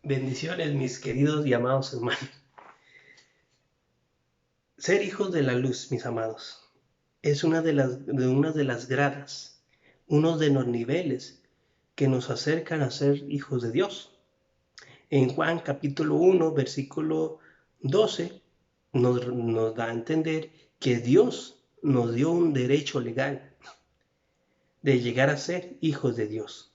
Bendiciones, mis queridos y amados hermanos. Ser hijos de la luz, mis amados, es una de las gradas, uno de los niveles que nos acercan a ser hijos de Dios. En Juan capítulo 1, versículo 12, nos da a entender que Dios nos dio un derecho legal de llegar a ser hijos de Dios,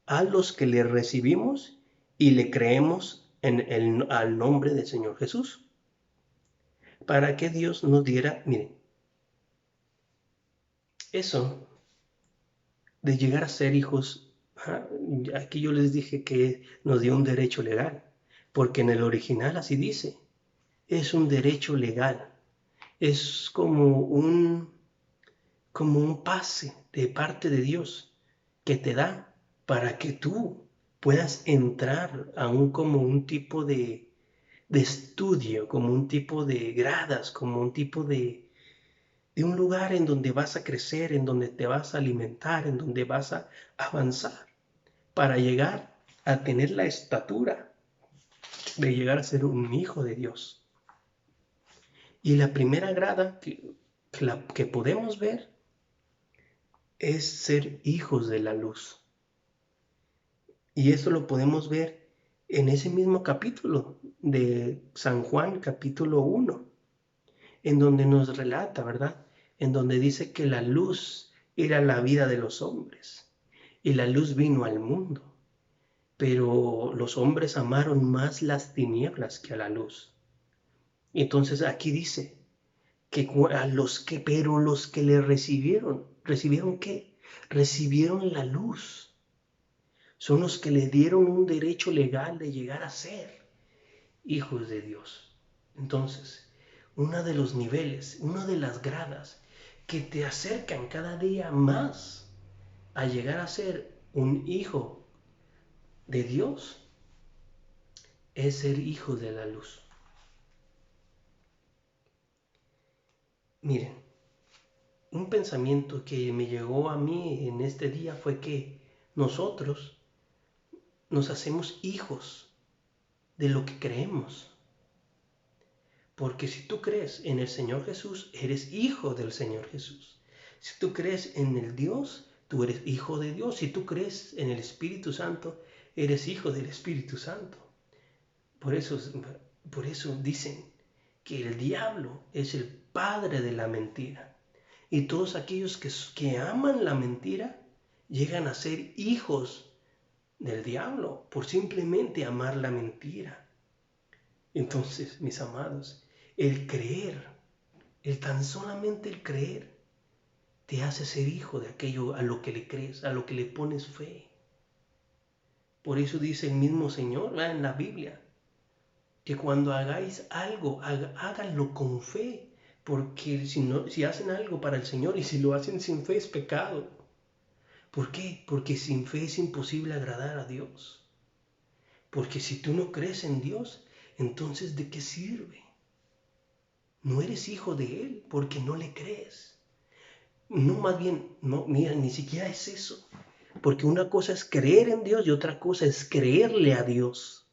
a los que le recibimos y le creemos al nombre del Señor Jesús. Para que Dios nos diera, miren, eso de llegar a ser hijos, aquí yo les dije que nos dio un derecho legal, porque en el original así dice, es un derecho legal, es como un pase de parte de Dios que te da para que tú puedas entrar a como un tipo de estudio, como un tipo de gradas, como un tipo de un lugar en donde vas a crecer, en donde te vas a alimentar, en donde vas a avanzar para llegar a tener la estatura de llegar a ser un hijo de Dios. Y la primera grada que podemos ver es ser hijos de la luz. Y eso lo podemos ver en ese mismo capítulo de San Juan, capítulo 1, en donde nos relata, ¿verdad? En donde dice que la luz era la vida de los hombres y la luz vino al mundo, pero los hombres amaron más las tinieblas que a la luz. Y entonces aquí dice que pero los que le ¿recibieron qué? Recibieron la luz. Son los que le dieron un derecho legal de llegar a ser hijos de Dios. Entonces, uno de los niveles, una de las gradas que te acercan cada día más a llegar a ser un hijo de Dios es ser hijo de la luz. Miren, un pensamiento que me llegó a mí en este día fue que nosotros nos hacemos hijos de lo que creemos. Porque si tú crees en el Señor Jesús, eres hijo del Señor Jesús. Si tú crees en el Dios, tú eres hijo de Dios. Si tú crees en el Espíritu Santo, eres hijo del Espíritu Santo. Por eso dicen que el diablo es el padre de la mentira. Y todos aquellos que aman la mentira llegan a ser hijos del diablo por simplemente amar la mentira. Entonces, mis amados, el creer, tan solamente el creer, te hace ser hijo de aquello a lo que le crees, a lo que le pones fe. Por eso dice el mismo Señor en la Biblia, que cuando hagáis algo, háganlo con fe, porque si hacen algo para el Señor y si lo hacen sin fe es pecado. ¿Por qué? Porque sin fe es imposible agradar a Dios. Porque si tú no crees en Dios, entonces ¿de qué sirve? No eres hijo de Él porque no le crees. No, más bien, no, mira, ni siquiera es eso. Porque una cosa es creer en Dios y otra cosa es creerle a Dios.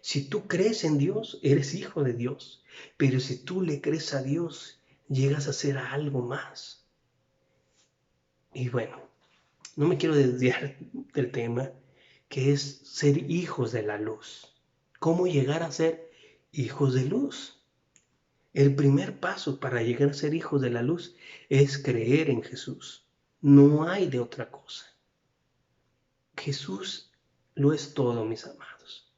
Si tú crees en Dios, eres hijo de Dios. Pero si tú le crees a Dios, llegas a ser algo más. Y bueno, no me quiero desviar del tema, que es ser hijos de la luz. ¿Cómo llegar a ser hijos de luz? El primer paso para llegar a ser hijos de la luz es creer en Jesús. No hay de otra cosa. Jesús lo es todo, mis amados.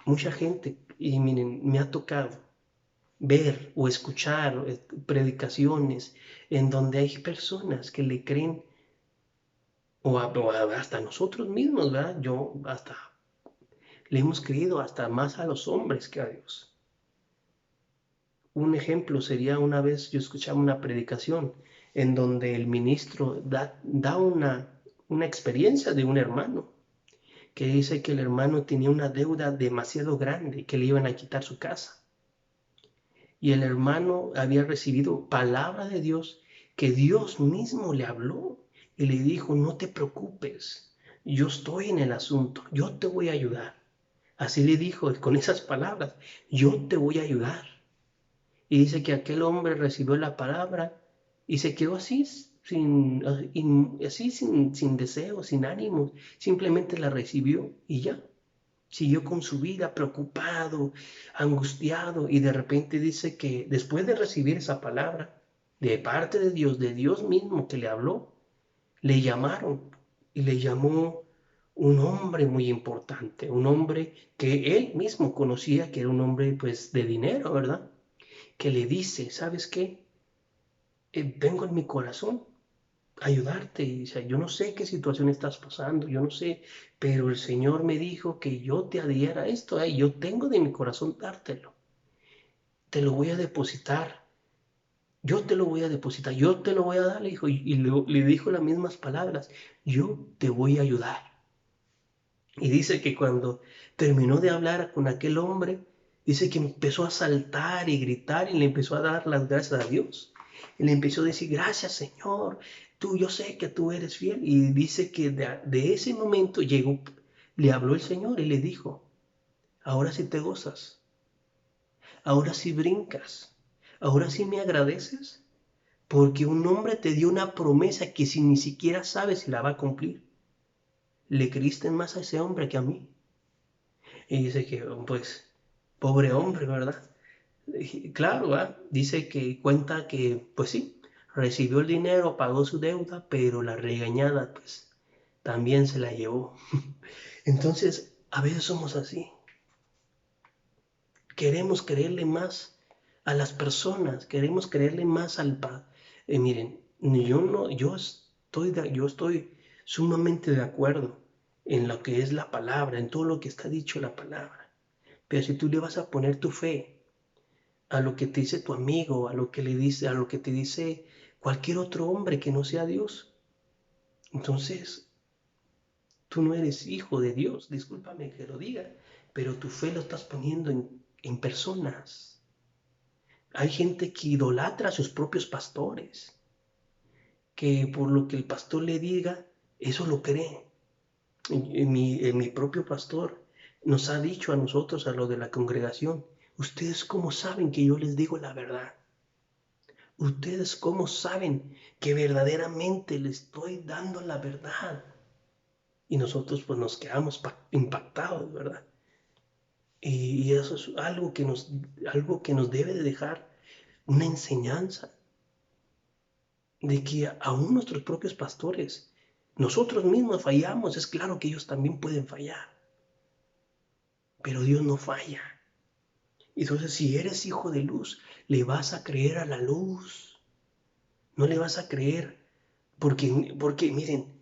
Mucha gente, y miren, me ha tocado ver o escuchar predicaciones en donde hay personas que le creen, o hasta nosotros mismos, ¿verdad? Yo hasta le hemos creído hasta más a los hombres que a Dios. Un ejemplo sería una vez yo escuchaba una predicación en donde el ministro da una experiencia de un hermano que dice que el hermano tenía una deuda demasiado grande, que le iban a quitar su casa. Y el hermano había recibido palabra de Dios, que Dios mismo le habló y le dijo, no te preocupes, yo estoy en el asunto, yo te voy a ayudar. Así le dijo con esas palabras, yo te voy a ayudar. Y dice que aquel hombre recibió la palabra y se quedó así, sin deseo, sin ánimo, simplemente la recibió y ya. Siguió con su vida preocupado, angustiado, y de repente dice que después de recibir esa palabra de parte de Dios mismo que le habló, le llamaron y le llamó un hombre muy importante, un hombre que él mismo conocía que era un hombre pues de dinero, ¿verdad? Que le dice, ¿sabes qué? Vengo en mi corazón a ayudarte. Y dice, yo no sé qué situación estás pasando, yo no sé, pero el Señor me dijo que yo te diera esto, yo tengo de mi corazón dártelo. Te lo voy a depositar, yo te lo voy a depositar, yo te lo voy a dar, le dijo, le dijo las mismas palabras, yo te voy a ayudar. Y dice que cuando terminó de hablar con aquel hombre, dice que empezó a saltar y gritar y le empezó a dar las gracias a Dios. Y le empezó a decir, gracias Señor, yo sé que tú eres fiel. Y dice que de ese momento llegó, le habló el Señor y le dijo, ahora sí te gozas, ahora sí brincas, ahora sí me agradeces, porque un hombre te dio una promesa que si ni siquiera sabes si la va a cumplir. ¿Le creíste más a ese hombre que a mí? Y dice que, pues, pobre hombre, ¿verdad? Y claro, ¿ah? Dice que cuenta que, pues sí, recibió el dinero, pagó su deuda, pero la regañada, pues, también se la llevó. Entonces, a veces somos así. Queremos creerle más a las personas, queremos creerle más miren, yo estoy sumamente de acuerdo en lo que es la palabra, en todo lo que está dicho la palabra. Pero si tú le vas a poner tu fe a lo que te dice tu amigo, a lo que te dice cualquier otro hombre que no sea Dios, entonces tú no eres hijo de Dios, discúlpame que lo diga, pero tu fe lo estás poniendo en personas. Hay gente que idolatra a sus propios pastores, que por lo que el pastor le diga, eso lo cree. En mi propio pastor nos ha dicho a nosotros, a los de la congregación, ustedes cómo saben que yo les digo la verdad. Ustedes cómo saben que verdaderamente le estoy dando la verdad. Y nosotros pues nos quedamos impactados, ¿verdad? Y eso es algo que nos debe de dejar una enseñanza de que aún nuestros propios pastores, nosotros mismos fallamos, es claro que ellos también pueden fallar, pero Dios no falla. Entonces, si eres hijo de luz, le vas a creer a la luz, no le vas a creer, porque miren,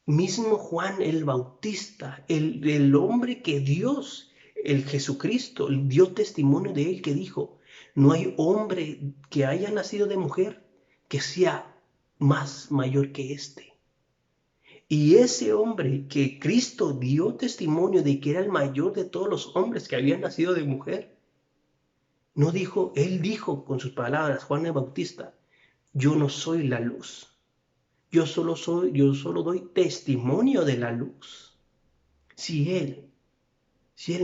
mismo Juan el Bautista, el hombre que Dios, el Jesucristo, dio testimonio de él que dijo, no hay hombre que haya nacido de mujer que sea más mayor que este. Y ese hombre que Cristo dio testimonio de que era el mayor de todos los hombres que habían nacido de mujer, no dijo, él dijo con sus palabras, Juan el Bautista, yo no soy la luz, yo solo doy testimonio de la luz. Si él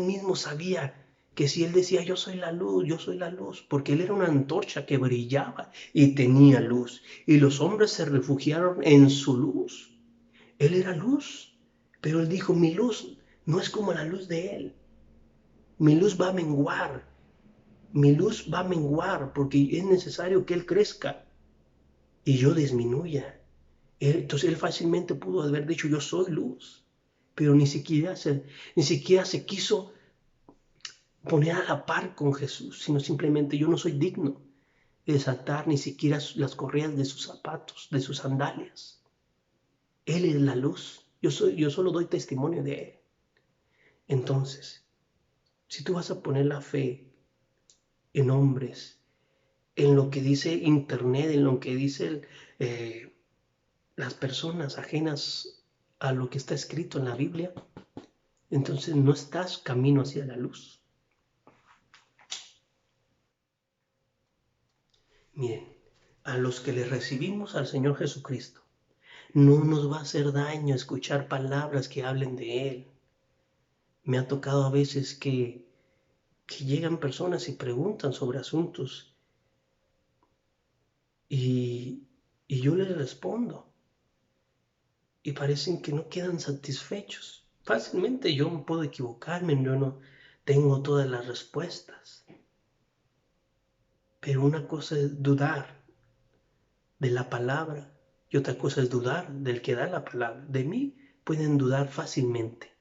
mismo sabía que si él decía yo soy la luz, porque él era una antorcha que brillaba y tenía luz, y los hombres se refugiaron en su luz. Él era luz, pero él dijo, mi luz no es como la luz de él. Mi luz va a menguar, mi luz va a menguar porque es necesario que él crezca y yo disminuya. Entonces él fácilmente pudo haber dicho, yo soy luz, pero ni siquiera se quiso poner a la par con Jesús, sino simplemente yo no soy digno de desatar ni siquiera las correas de sus zapatos, de sus sandalias. Él es la luz, yo solo doy testimonio de él. Entonces, si tú vas a poner la fe en hombres, en lo que dice Internet, en lo que dicen las personas ajenas a lo que está escrito en la Biblia, entonces no estás camino hacia la luz. Miren, a los que le recibimos al Señor Jesucristo, no nos va a hacer daño escuchar palabras que hablen de Él. Me ha tocado a veces que llegan personas y preguntan sobre asuntos y, y yo les respondo y parecen que no quedan satisfechos. Fácilmente yo me puedo equivocarme, yo no tengo todas las respuestas, pero una cosa es dudar de la palabra y otra cosa es dudar del que da la palabra. De mí pueden dudar fácilmente,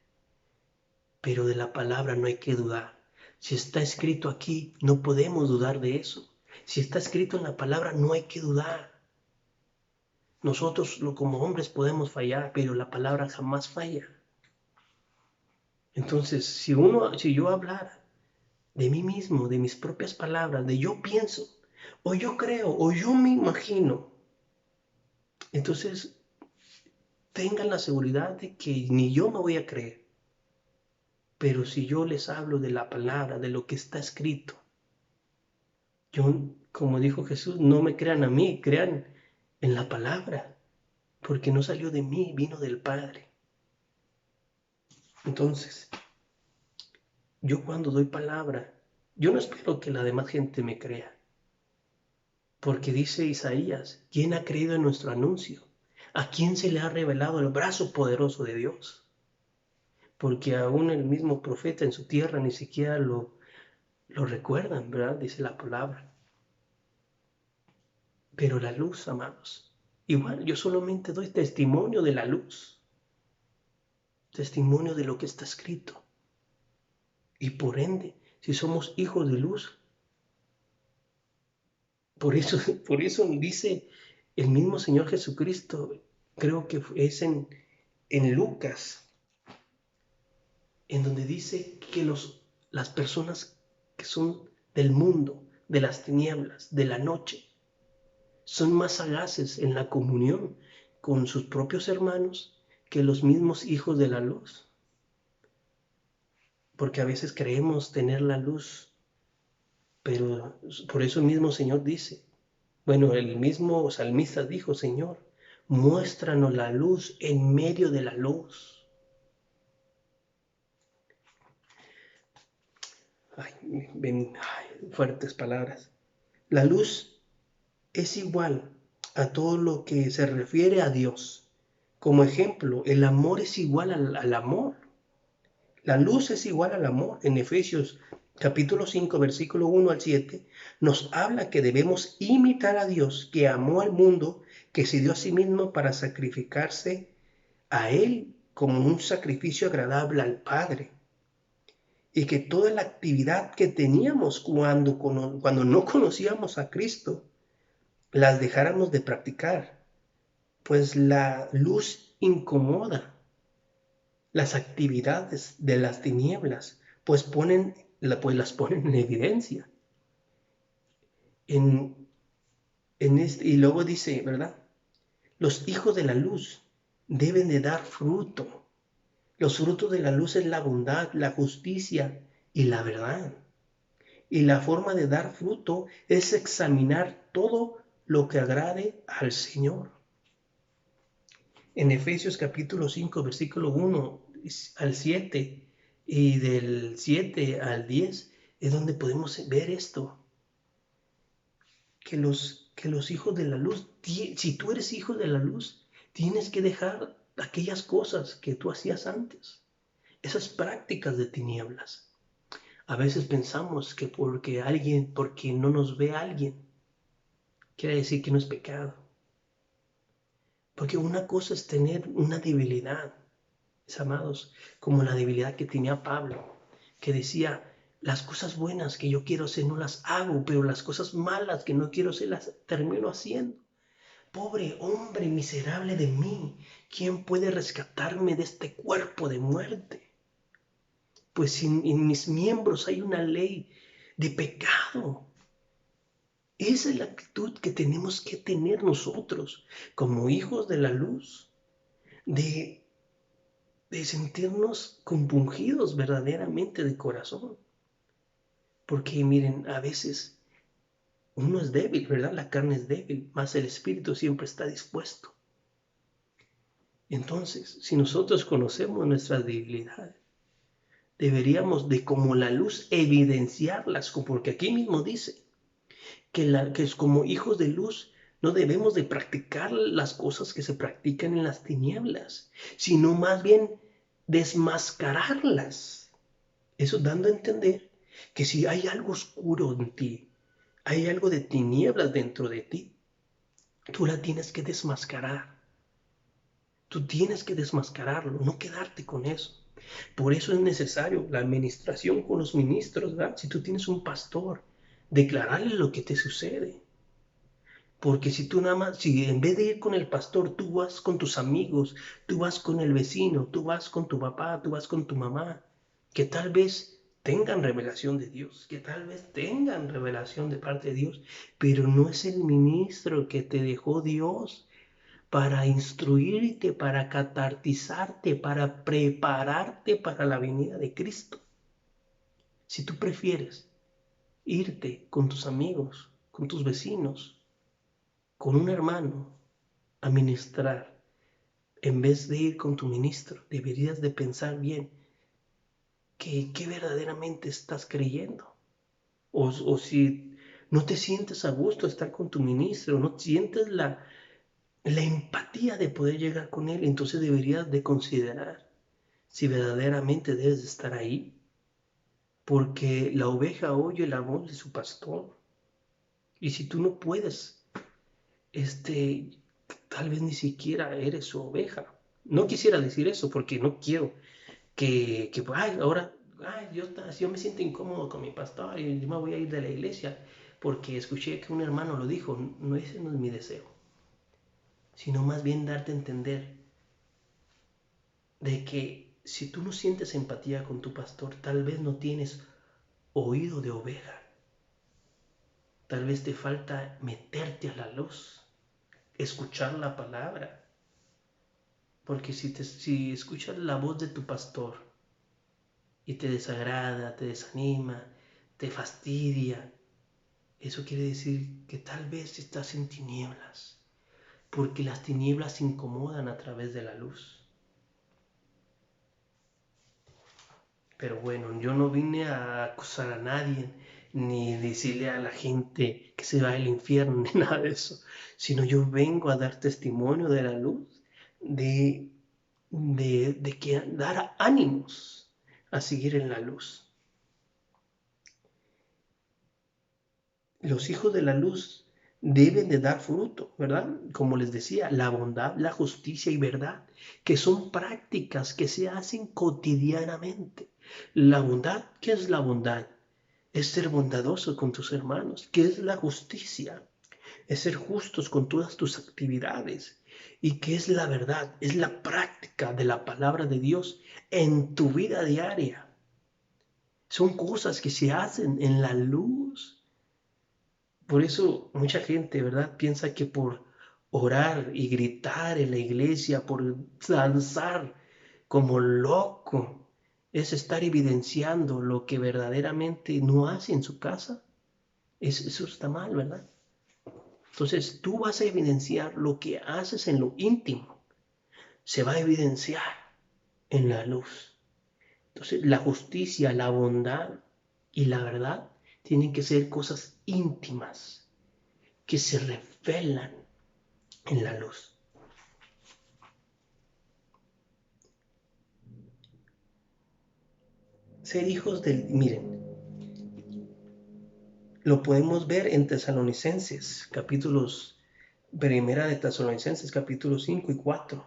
pero de la palabra no hay que dudar. Si está escrito aquí, no podemos dudar de eso. Si está escrito en la palabra, no hay que dudar. Nosotros como hombres podemos fallar, pero la palabra jamás falla. Entonces, si yo hablara de mí mismo, de mis propias palabras, de yo pienso, o yo creo, o yo me imagino, entonces tengan la seguridad de que ni yo me voy a creer. Pero si yo les hablo de la palabra, de lo que está escrito, yo, como dijo Jesús, no me crean a mí, crean en la palabra, porque no salió de mí, vino del Padre. Entonces, yo cuando doy palabra, yo no espero que la demás gente me crea, porque dice Isaías, ¿quién ha creído en nuestro anuncio? ¿A quién se le ha revelado el brazo poderoso de Dios? Porque aún el mismo profeta en su tierra ni siquiera lo recuerdan, ¿verdad? Dice la palabra. Pero la luz, amados, igual yo solamente doy testimonio de la luz, testimonio de lo que está escrito. Y por ende, si somos hijos de luz, por eso dice el mismo Señor Jesucristo, creo que es en Lucas, en donde dice que las personas que son del mundo, de las tinieblas, de la noche, son más sagaces en la comunión con sus propios hermanos que los mismos hijos de la luz. Porque a veces creemos tener la luz, pero por eso el mismo Señor dice, bueno, el mismo salmista dijo, Señor, muéstranos la luz en medio de la luz. Fuertes palabras. La luz es igual a todo lo que se refiere a Dios. Como ejemplo, el amor es igual al amor. La luz es igual al amor. En Efesios capítulo 5, versículo 1 al 7, nos habla que debemos imitar a Dios, que amó al mundo, que se dio a sí mismo para sacrificarse a Él como un sacrificio agradable al Padre. Y que toda la actividad que teníamos cuando no conocíamos a Cristo, las dejáramos de practicar, pues la luz incomoda. Las actividades de las tinieblas, pues las ponen en evidencia. Y luego dice, ¿verdad? Los hijos de la luz deben de dar fruto. Los frutos de la luz es la bondad, la justicia y la verdad. Y la forma de dar fruto es examinar todo lo que agrade al Señor. En Efesios capítulo 5, versículo 1 al 7 y del 7 al 10 es donde podemos ver esto. Que los hijos de la luz, si tú eres hijo de la luz, tienes que dejar aquellas cosas que tú hacías antes, esas prácticas de tinieblas. A veces pensamos que porque no nos ve alguien, quiere decir que no es pecado. Porque una cosa es tener una debilidad, mis amados, como la debilidad que tenía Pablo, que decía, las cosas buenas que yo quiero hacer no las hago, pero las cosas malas que no quiero hacer las termino haciendo. Pobre hombre miserable de mí, ¿quién puede rescatarme de este cuerpo de muerte? Pues en mis miembros hay una ley de pecado. Esa es la actitud que tenemos que tener nosotros como hijos de la luz, de sentirnos compungidos verdaderamente de corazón. Porque miren, a veces uno es débil, ¿verdad? La carne es débil, mas el espíritu siempre está dispuesto. Entonces, si nosotros conocemos nuestras debilidades, deberíamos de como la luz evidenciarlas, porque aquí mismo dice que es como hijos de luz no debemos de practicar las cosas que se practican en las tinieblas, sino más bien desmascararlas. Eso dando a entender que si hay algo oscuro en ti, hay algo de tinieblas dentro de ti, tú la tienes que desmascarar. Tú tienes que desmascararlo, no quedarte con eso. Por eso es necesario la administración con los ministros, ¿verdad? Si tú tienes un pastor, declararle lo que te sucede. Porque si tú nada más, si en vez de ir con el pastor, tú vas con tus amigos, tú vas con el vecino, tú vas con tu papá, tú vas con tu mamá, que tal vez tengan revelación de Dios, que tal vez tengan revelación de parte de Dios, pero no es el ministro que te dejó Dios para instruirte, para catartizarte, para prepararte para la venida de Cristo. Si tú prefieres irte con tus amigos, con tus vecinos, con un hermano a ministrar, en vez de ir con tu ministro, deberías de pensar bien que verdaderamente estás creyendo. O si no te sientes a gusto estar con tu ministro, no sientes la empatía de poder llegar con él, entonces deberías de considerar si verdaderamente debes de estar ahí, porque la oveja oye la voz de su pastor. Y si tú no puedes, tal vez ni siquiera eres su oveja. No quisiera decir eso porque no quiero que ay, ahora, ay, yo me siento incómodo con mi pastor y yo me voy a ir de la iglesia porque escuché que un hermano lo dijo. No, ese no es mi deseo, sino más bien darte a entender de que si tú no sientes empatía con tu pastor, tal vez no tienes oído de oveja. Tal vez te falta meterte a la luz, escuchar la palabra. Porque si escuchas la voz de tu pastor y te desagrada, te desanima, te fastidia, eso quiere decir que tal vez estás en tinieblas, porque las tinieblas se incomodan a través de la luz. Pero bueno, yo no vine a acusar a nadie, ni decirle a la gente que se va al infierno, ni nada de eso, sino yo vengo a dar testimonio de la luz, de, de que dar ánimos a seguir en la luz. Los hijos de la luz deben de dar fruto, ¿verdad? Como les decía, la bondad, la justicia y verdad, que son prácticas que se hacen cotidianamente. La bondad, ¿qué es la bondad? Es ser bondadoso con tus hermanos. ¿Qué es la justicia? Es ser justos con todas tus actividades. ¿Y qué es la verdad? Es la práctica de la palabra de Dios en tu vida diaria. Son cosas que se hacen en la luz. Por eso mucha gente, ¿verdad? Piensa que por orar y gritar en la iglesia, por danzar como loco, es estar evidenciando lo que verdaderamente no hace en su casa. Eso está mal, ¿verdad? Entonces tú vas a evidenciar lo que haces en lo íntimo. Se va a evidenciar en la luz. Entonces la justicia, la bondad y la verdad tienen que ser cosas íntimas que se revelan en la luz. Ser hijos del... Miren, lo podemos ver en Tesalonicenses, capítulos... Primera de Tesalonicenses, capítulos 5 y 4,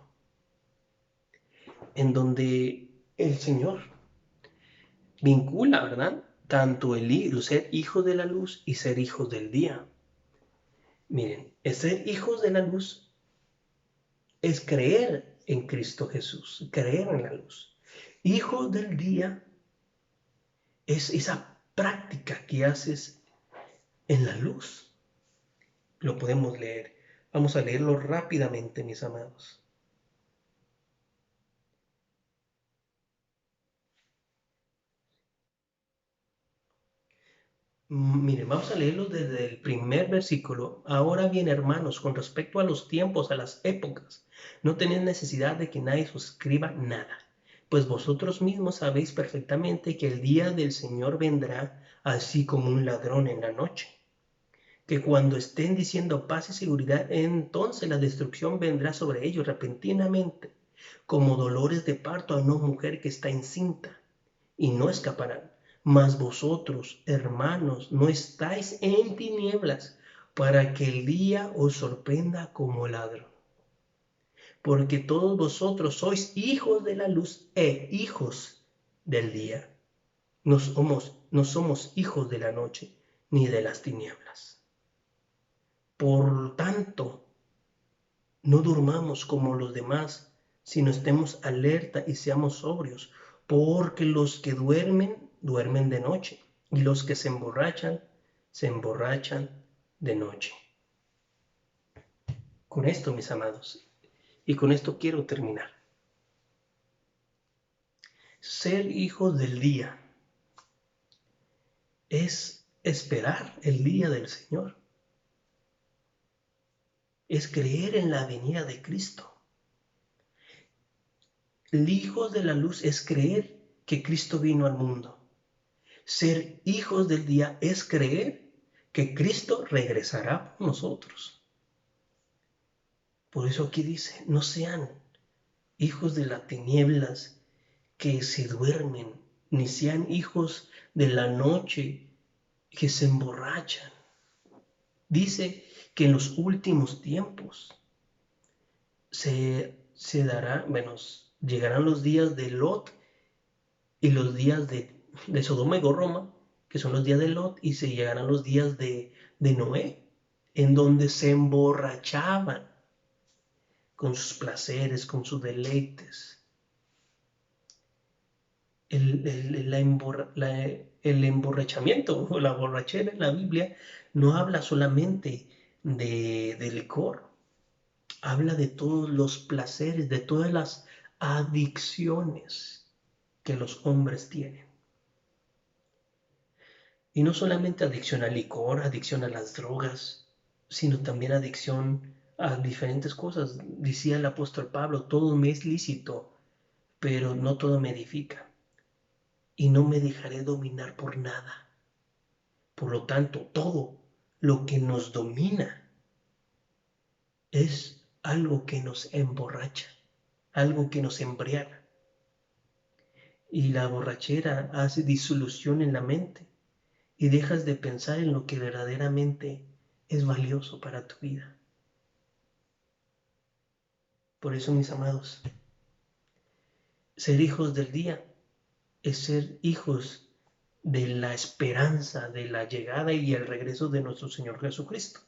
en donde el Señor vincula, ¿verdad? Tanto el ser hijos de la luz y ser hijos del día. Miren, el ser hijos de la luz es creer en Cristo Jesús, creer en la luz. Hijos del día es esa práctica que haces en la luz. Lo podemos leer. Vamos a leerlo rápidamente, mis amados. Miren, vamos a leerlo desde el primer versículo. Ahora bien, hermanos, con respecto a los tiempos, a las épocas, no tenéis necesidad de que nadie os escriba nada, Pues vosotros mismos sabéis perfectamente que el día del Señor vendrá así como un ladrón en la noche, que cuando estén diciendo paz y seguridad, entonces la destrucción vendrá sobre ellos repentinamente, como dolores de parto a una mujer que está encinta, y no escaparán. Mas vosotros, hermanos, no estáis en tinieblas, para que el día os sorprenda como ladrón. Porque todos vosotros sois hijos de la luz e hijos del día. No somos hijos de la noche ni de las tinieblas. Por tanto, no durmamos como los demás, sino estemos alerta y seamos sobrios, porque los que duermen, duermen de noche, y los que se emborrachan de noche. Con esto, mis amados, y con esto quiero terminar. Ser hijos del día es esperar el día del Señor, es creer en la venida de Cristo. El hijo de la luz es creer que Cristo vino al mundo. Ser hijos del día es creer que Cristo regresará por nosotros. Por eso aquí dice, no sean hijos de las tinieblas que se duermen, ni sean hijos de la noche que se emborrachan. Dice que en los últimos tiempos se dará, llegarán los días de Lot y los días de Sodoma y Gomorra, que son los días de Lot, y se llegarán los días de Noé, en donde se emborrachaban con sus placeres, con sus deleites. El emborrachamiento o la borrachera en la Biblia no habla solamente de licor, habla de todos los placeres, de todas las adicciones que los hombres tienen. Y no solamente adicción al licor, adicción a las drogas, sino también adicción a diferentes cosas. Decía el apóstol Pablo, todo me es lícito, pero no todo me edifica. Y no me dejaré dominar por nada. Por lo tanto, todo lo que nos domina es algo que nos emborracha, algo que nos embriaga. Y la borrachera hace disolución en la mente y dejas de pensar en lo que verdaderamente es valioso para tu vida. Por eso, mis amados, ser hijos del día es ser hijos de la esperanza de la llegada y el regreso de nuestro Señor Jesucristo.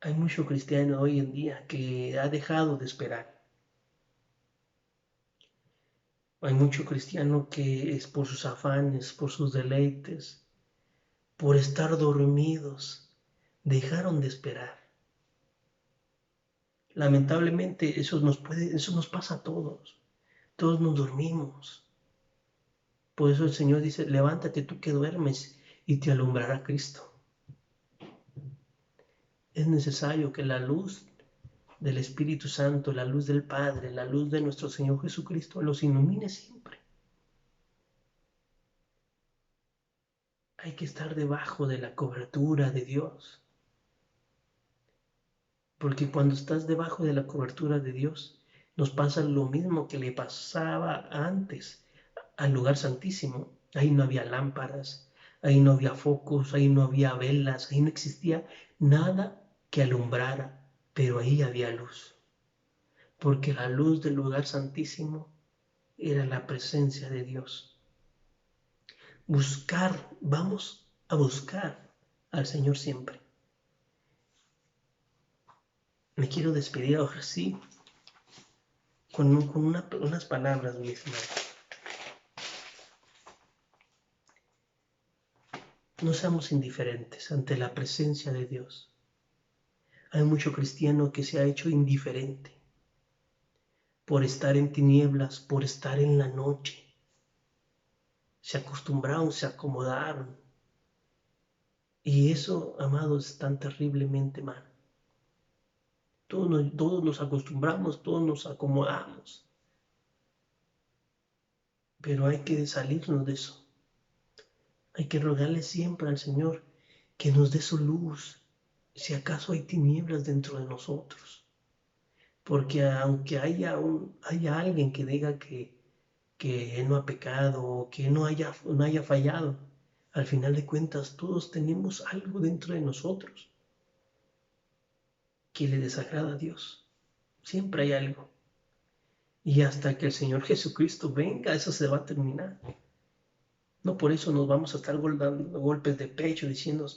Hay mucho cristiano hoy en día que ha dejado de esperar. Hay mucho cristiano que es por sus afanes, por sus deleites, por estar dormidos, dejaron de esperar. Lamentablemente eso nos pasa a todos. Todos nos dormimos. Por eso el Señor dice, levántate tú que duermes y te alumbrará Cristo. Es necesario que la luz del Espíritu Santo, la luz del Padre, la luz de nuestro Señor Jesucristo los ilumine siempre. Hay que estar debajo de la cobertura de Dios. Porque cuando estás debajo de la cobertura de Dios, nos pasa lo mismo que le pasaba antes al lugar santísimo. Ahí no había lámparas, ahí no había focos, ahí no había velas, ahí no existía nada que alumbrara, pero ahí había luz. Porque la luz del lugar santísimo era la presencia de Dios. Vamos a buscar al Señor siempre. Me quiero despedir ahora sí con unas palabras, mis hermanos. No seamos indiferentes ante la presencia de Dios. Hay mucho cristiano que se ha hecho indiferente por estar en tinieblas, por estar en la noche. Se acostumbraron, se acomodaron. Y eso, amados, es tan terriblemente mal. todos nos acostumbramos, todos nos acomodamos, pero hay que salirnos de eso. Hay que rogarle siempre al Señor que nos dé su luz, si acaso hay tinieblas dentro de nosotros. Porque aunque haya alguien que diga que él no ha pecado o que no haya fallado, al final de cuentas todos tenemos algo dentro de nosotros que le desagrada a Dios. Siempre hay algo. Y hasta que el Señor Jesucristo venga, eso se va a terminar. No por eso nos vamos a estar dando golpes de pecho diciendo,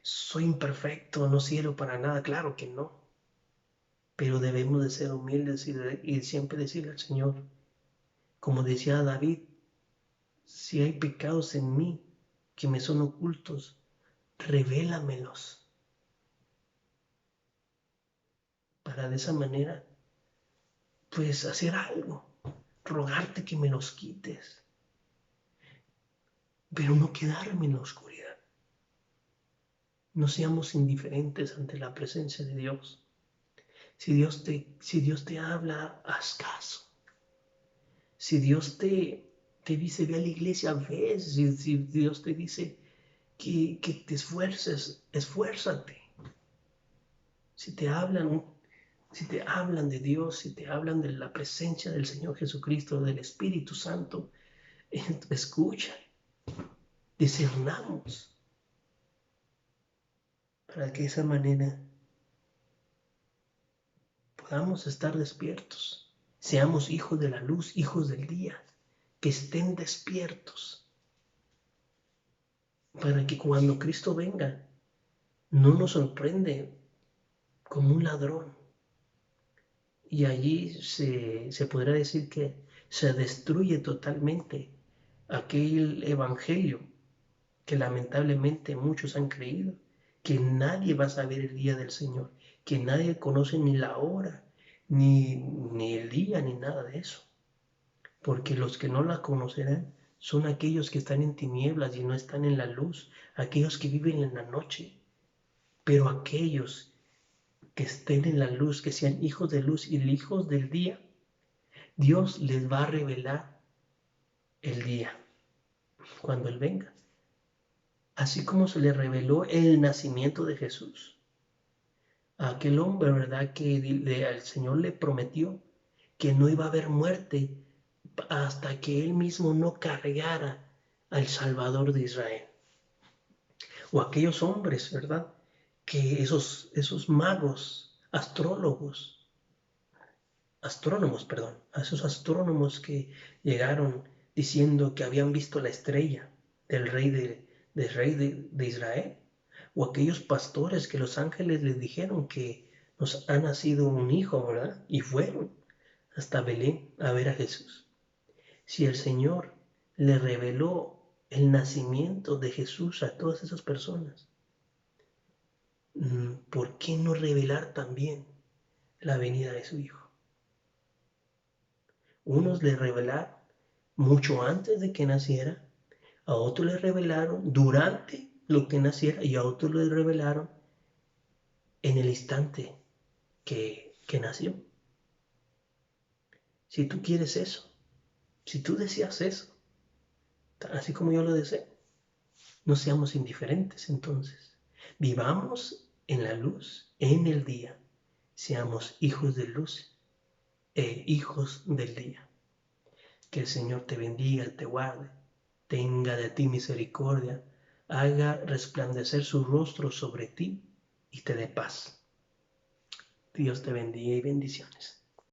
soy imperfecto, no sirvo para nada. Claro que no. Pero debemos de ser humildes y siempre decirle al Señor, como decía David, si hay pecados en mí que me son ocultos, revélamelos, para de esa manera, pues hacer algo, rogarte que me los quites, pero no quedarme en la oscuridad. No seamos indiferentes ante la presencia de Dios. Si Dios te habla, haz caso. Si Dios te dice, ve a la iglesia, ve. Si Dios te dice que te esfuerces, esfuérzate. Si te hablan de Dios, si te hablan de la presencia del Señor Jesucristo, del Espíritu Santo, escucha, discernamos, para que de esa manera podamos estar despiertos. Seamos hijos de la luz, hijos del día, que estén despiertos, para que cuando Cristo venga, no nos sorprende como un ladrón. Y allí se podrá decir que se destruye totalmente aquel evangelio que lamentablemente muchos han creído, que nadie va a saber el día del Señor, que nadie conoce ni la hora, ni el día, ni nada de eso. Porque los que no la conocerán son aquellos que están en tinieblas y no están en la luz, aquellos que viven en la noche. Pero aquellos que estén en la luz, que sean hijos de luz y hijos del día, Dios les va a revelar el día cuando Él venga. Así como se le reveló el nacimiento de Jesús. A aquel hombre, ¿verdad? Que el Señor le prometió que no iba a haber muerte hasta que Él mismo no cargara al Salvador de Israel. O aquellos hombres, ¿verdad? Que esos magos, esos astrónomos que llegaron diciendo que habían visto la estrella del rey de Israel, o aquellos pastores que los ángeles les dijeron que nos ha nacido un hijo, ¿verdad? Y fueron hasta Belén a ver a Jesús. Si el Señor le reveló el nacimiento de Jesús a todas esas personas, ¿por qué no revelar también la venida de su Hijo? Unos le revelaron mucho antes de que naciera, a otros le revelaron durante lo que naciera y a otros le revelaron en el instante que nació. Si tú quieres eso, si tú deseas eso, así como yo lo deseo, no seamos indiferentes entonces. Vivamos en la luz, en el día. Seamos hijos de luz e hijos del día. Que el Señor te bendiga, te guarde, tenga de ti misericordia, haga resplandecer su rostro sobre ti y te dé paz. Dios te bendiga y bendiciones.